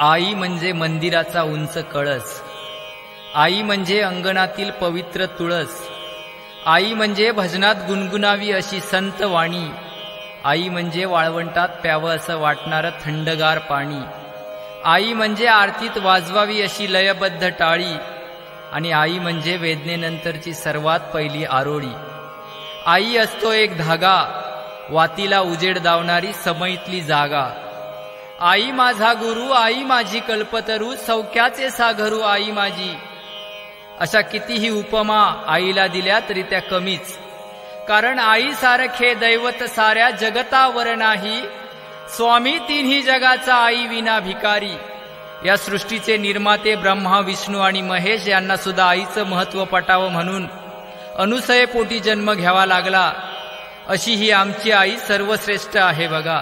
आई म्हणजे मंदिराचा उंच कळस, आई म्हणजे अंगणातील पवित्र तुळस, आई म्हणजे भजनात गुणगुणावी अशी संत वाणी, आई म्हणजे वाळवंटात प्यावं असं वाटणारं थंडगार पाणी, आई म्हणजे आरतीत वाजवावी अशी लयबद्ध टाळी, आणि आई म्हणजे वेदनेनंतरची सर्वात पहिली आरोळी. आई असतो एक धागा, वातीला उजेड दावणारी समईतली जागा. आई माझा गुरु, आई माझी कल्पतरू, सौख्याचे सागरू आई माझी. अशा कितीही उपमा आईला दिल्या तरी त्या कमीच, कारण आई सारखे दैवत साऱ्या जगतावर नाही. स्वामी तिन्ही जगाचा आई विना भिकारी. या सृष्टीचे निर्माते ब्रह्मा, विष्णू आणि महेश यांना सुद्धा आईचं महत्त्व पटावं म्हणून अनुसयेपोटी जन्म घ्यावा लागला. अशी ही आमची आई सर्वश्रेष्ठ आहे बघा.